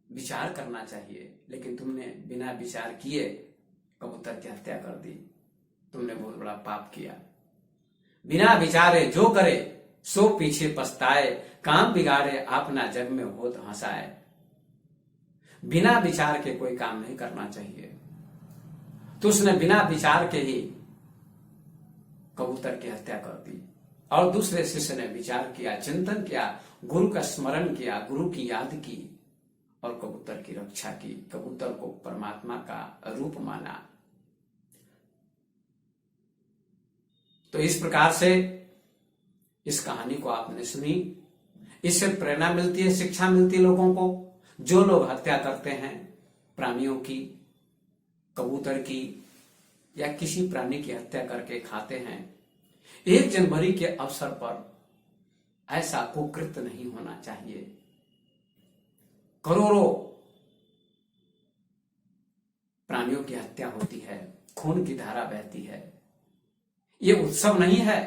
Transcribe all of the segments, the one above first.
विचार करना चाहिए, लेकिन तुमने बिना विचार किए कबूतर की हत्या कर दी। तुमने बहुत बड़ा पाप किया। बिना विचारे जो करे सो पीछे पछताए, काम बिगाड़े अपना जग में होत हंसाए। बिना विचार के कोई काम नहीं करना चाहिए। तो उसने बिना विचार के ही कबूतर की हत्या कर दी। और दूसरे शिष्य ने विचार किया, चिंतन किया, गुरु का स्मरण किया, गुरु की याद की और कबूतर की रक्षा की, कबूतर को परमात्मा का रूप माना। तो इस प्रकार से इस कहानी को आपने सुनी, इससे प्रेरणा मिलती है, शिक्षा मिलती है लोगों को। जो लोग हत्या करते हैं प्राणियों की, कबूतर की या किसी प्राणी की हत्या करके खाते हैं, 1 जनवरी के अवसर पर ऐसा कुकृत्य नहीं होना चाहिए। करोड़ों प्राणियों की हत्या होती है, खून की धारा बहती है। ये उत्सव नहीं है,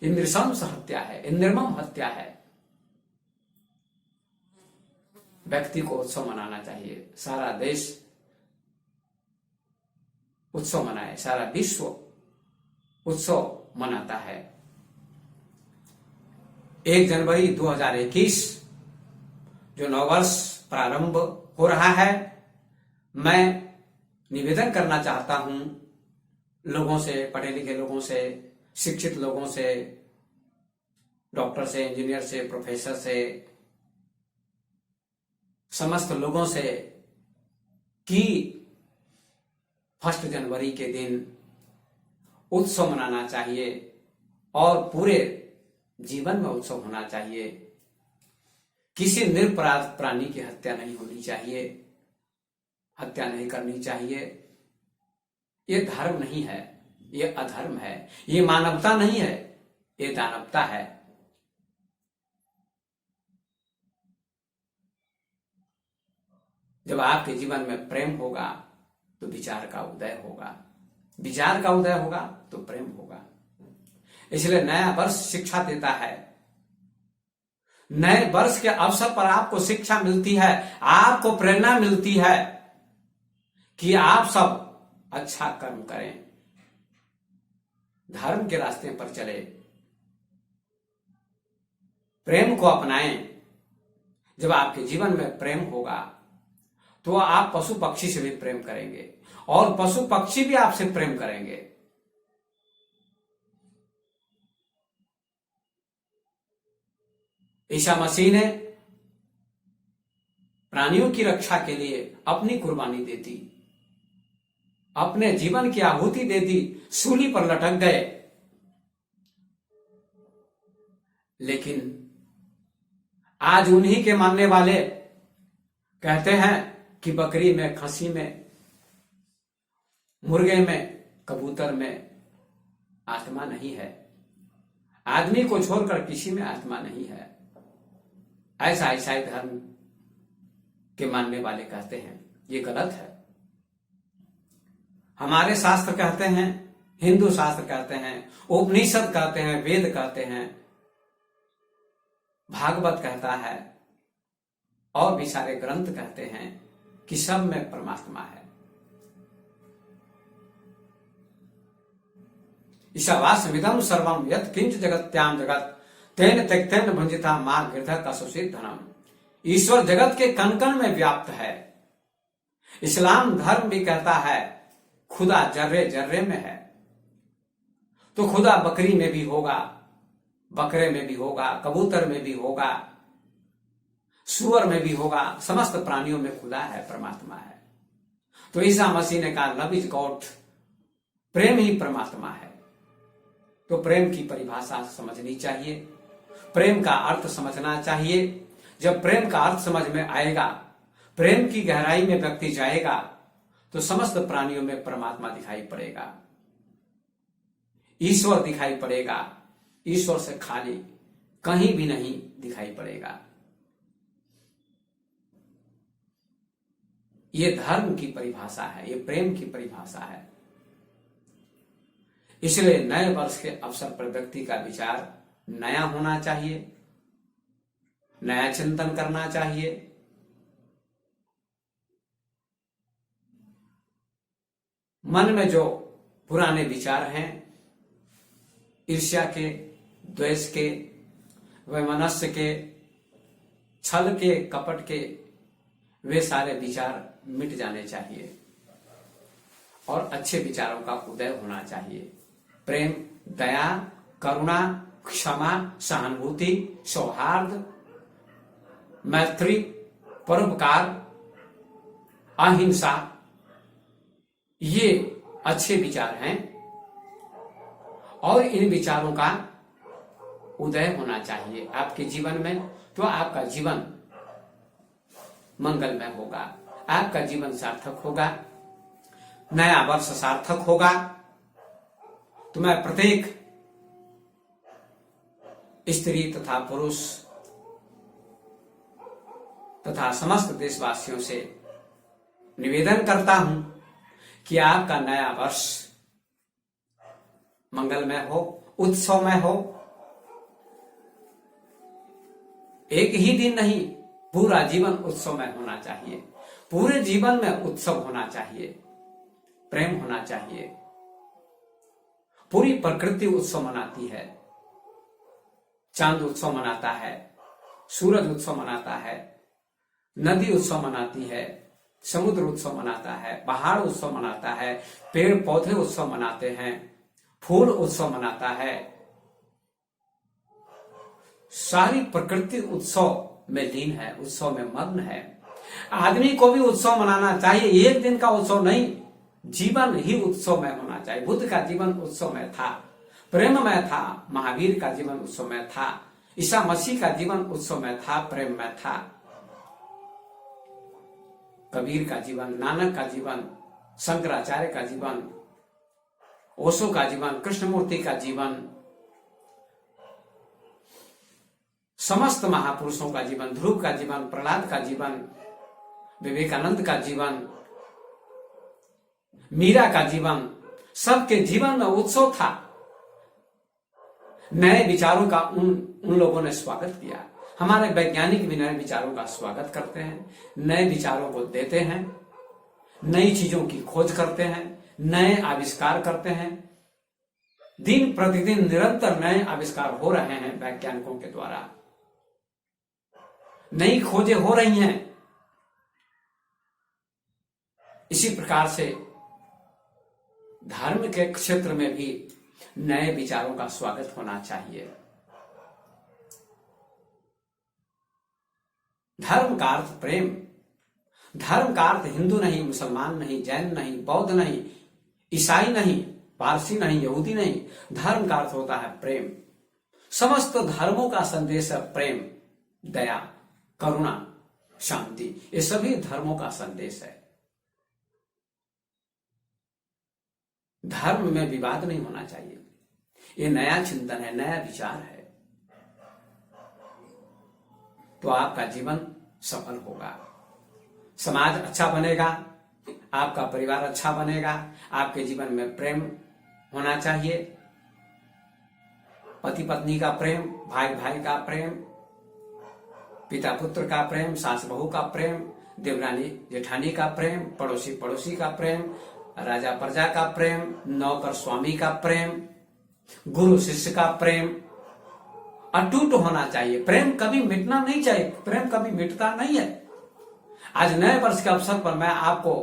ये नृशंस हत्या है, ये निर्मम हत्या है। व्यक्ति को उत्सव मनाना चाहिए। सारा देश उत्सव मनाए, सारा विश्व उत्सव मनाता है। 1 जनवरी 2021 जो नववर्ष प्रारंभ हो रहा है, मैं निवेदन करना चाहता हूं लोगों से, पढ़े लिखे लोगों से, शिक्षित लोगों से, डॉक्टर से, इंजीनियर से, प्रोफेसर से, समस्त लोगों से कि 1 जनवरी के दिन उत्सव मनाना चाहिए और पूरे जीवन में उत्सव होना चाहिए। किसी निरपराध प्राणी की हत्या नहीं होनी चाहिए, हत्या नहीं करनी चाहिए। ये धर्म नहीं है, ये अधर्म है, ये मानवता नहीं है, ये दानवता है। जब आपके जीवन में प्रेम होगा तो विचार का उदय होगा, विचार का उदय होगा तो प्रेम होगा। इसलिए नया वर्ष शिक्षा देता है। नए वर्ष के अवसर पर आपको शिक्षा मिलती है, आपको प्रेरणा मिलती है कि आप सब अच्छा कर्म करें, धर्म के रास्ते पर चले, प्रेम को अपनाएं। जब आपके जीवन में प्रेम होगा तो आप पशु पक्षी से भी प्रेम करेंगे और पशु पक्षी भी आपसे प्रेम करेंगे। ईसा मसीह ने प्राणियों की रक्षा के लिए अपनी कुर्बानी दे दी, अपने जीवन की आहुति दे दी, सूली पर लटक गए। लेकिन आज उन्हीं के मानने वाले कहते हैं कि बकरी में, खसी में, मुर्गे में, कबूतर में आत्मा नहीं है। आदमी को छोड़कर किसी में आत्मा नहीं है, ऐसा ईसाई धर्म के मानने वाले कहते हैं। ये गलत है। हमारे शास्त्र कहते हैं, हिंदू शास्त्र कहते हैं, उपनिषद कहते हैं, वेद कहते हैं, भागवत कहता है और भी सारे ग्रंथ कहते हैं कि सब में परमात्मा है। ईशावास्यमिदं सर्वं यत् किंच जगत्याम जगत तेन त्यक्तेन भंजिता मां गिरधर का सुशील धनम। ईश्वर जगत के कण कण में व्याप्त है। इस्लाम धर्म भी कहता है खुदा जर्रे जर्रे में है। तो खुदा बकरी में भी होगा, बकरे में भी होगा, कबूतर में भी होगा, सूअर में भी होगा, समस्त प्राणियों में खुदा है, परमात्मा है। तो ईसा मसीह ने कहा लव इज गॉड, प्रेम ही परमात्मा है। तो प्रेम की परिभाषा समझनी चाहिए, प्रेम का अर्थ समझना चाहिए। जब प्रेम का अर्थ समझ में आएगा, प्रेम की गहराई में व्यक्ति जाएगा तो समस्त प्राणियों में परमात्मा दिखाई पड़ेगा, ईश्वर दिखाई पड़ेगा। ईश्वर से खाली कहीं भी नहीं दिखाई पड़ेगा। ये धर्म की परिभाषा है, ये प्रेम की परिभाषा है। इसलिए नए वर्ष के अवसर पर व्यक्ति का विचार नया होना चाहिए, नया चिंतन करना चाहिए मन में जो पुराने विचार हैं, ईर्ष्या के, द्वेष के, वैमनस्य के, छल के, कपट के, वे सारे विचार मिट जाने चाहिए और अच्छे विचारों का उदय होना चाहिए। प्रेम, दया, करुणा, क्षमा, सहानुभूति, सौहार्द, मैत्री, परोपकार, अहिंसा, ये अच्छे विचार हैं और इन विचारों का उदय होना चाहिए आपके जीवन में, तो आपका जीवन मंगलमय होगा, आपका जीवन सार्थक होगा, नया वर्ष सार्थक होगा। तो मैं प्रत्येक स्त्री तथा पुरुष तथा समस्त देशवासियों से निवेदन करता हूं कि आपका नया वर्ष मंगलमय हो, उत्सवमय हो। एक ही दिन नहीं, पूरा जीवन उत्सवमय होना चाहिए, पूरे जीवन में उत्सव होना चाहिए, प्रेम होना चाहिए। पूरी प्रकृति उत्सव मनाती है, चांद उत्सव मनाता है, सूरज उत्सव मनाता है, नदी उत्सव मनाती है, समुद्र उत्सव मनाता है, पहाड़ उत्सव मनाता है, पेड़ पौधे उत्सव मनाते हैं, फूल उत्सव मनाता है। सारी प्रकृति उत्सव में लीन है, उत्सव में मग्न है। आदमी को भी उत्सव मनाना चाहिए, एक दिन का उत्सव नहीं, जीवन ही उत्सव में होना चाहिए। बुद्ध का जीवन उत्सव में था, प्रेम में था। महावीर का जीवन उत्सव में था। ईसा मसीह का जीवन उत्सव में था, प्रेम में था। कबीर का जीवन, नानक का जीवन, शंकराचार्य का जीवन, ओशो का जीवन, कृष्णमूर्ति का जीवन, समस्त महापुरुषों का जीवन, ध्रुव का जीवन, प्रहलाद का जीवन, विवेकानंद का जीवन, मीरा का जीवन, सबके जीवन में उत्सव था। नए विचारों का उन लोगों ने स्वागत किया। हमारे वैज्ञानिक भी नए विचारों का स्वागत करते हैं, नए विचारों को देते हैं, नई चीजों की खोज करते हैं, नए आविष्कार करते हैं। दिन प्रतिदिन निरंतर नए आविष्कार हो रहे हैं वैज्ञानिकों के द्वारा, नई खोजें हो रही हैं। इसी प्रकार से धर्म के क्षेत्र में भी नए विचारों का स्वागत होना चाहिए। धर्म का अर्थ प्रेम। धर्म का अर्थ हिंदू नहीं, मुसलमान नहीं, जैन नहीं, बौद्ध नहीं, ईसाई नहीं, पारसी नहीं, यहूदी नहीं। धर्म का अर्थ होता है प्रेम। समस्त धर्मों का संदेश है प्रेम, दया, करुणा, शांति। ये सभी धर्मों का संदेश है। धर्म में विवाद नहीं होना चाहिए। ये नया चिंतन है, नया विचार है, तो आपका जीवन सफल होगा, समाज अच्छा बनेगा, आपका परिवार अच्छा बनेगा। आपके जीवन में प्रेम होना चाहिए, पति पत्नी का प्रेम, भाई भाई का प्रेम, पिता पुत्र का प्रेम, सास बहू का प्रेम, देवरानी जेठानी का प्रेम, पड़ोसी पड़ोसी का प्रेम, राजा प्रजा का प्रेम, नौकर स्वामी का प्रेम, गुरु शिष्य का प्रेम अटूट होना चाहिए। प्रेम कभी मिटना नहीं चाहिए, प्रेम कभी मिटता नहीं है। आज नए वर्ष के अवसर पर मैं आपको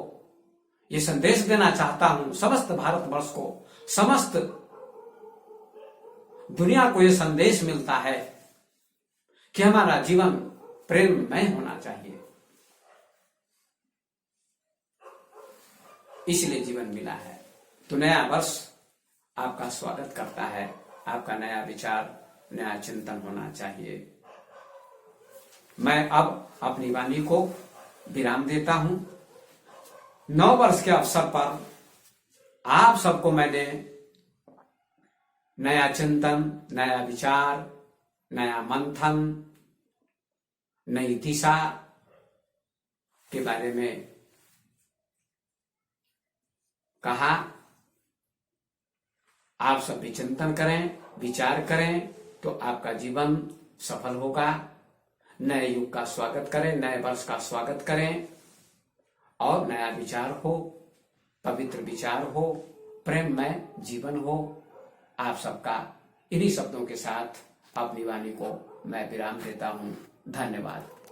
ये संदेश देना चाहता हूं, समस्त भारतवर्ष को, समस्त दुनिया को ये संदेश मिलता है कि हमारा जीवन प्रेममय होना चाहिए। इसलिए जीवन मिला है। तो नया वर्ष आपका स्वागत करता है, आपका नया विचार, नया चिंतन होना चाहिए। मैं अब अपनी वाणी को विराम देता हूं। नव वर्ष के अवसर पर आप सबको मैंने नया चिंतन, नया विचार, नया मंथन, नई दिशा के बारे में कहा। आप सब भी चिंतन करें, विचार करें, तो आपका जीवन सफल होगा। नए युग का स्वागत करें, नए वर्ष का स्वागत करें और नया विचार हो, पवित्र विचार हो, प्रेममय जीवन हो। आप सबका इन्हीं शब्दों के साथ अपनी वाणी को मैं विराम देता हूं। धन्यवाद।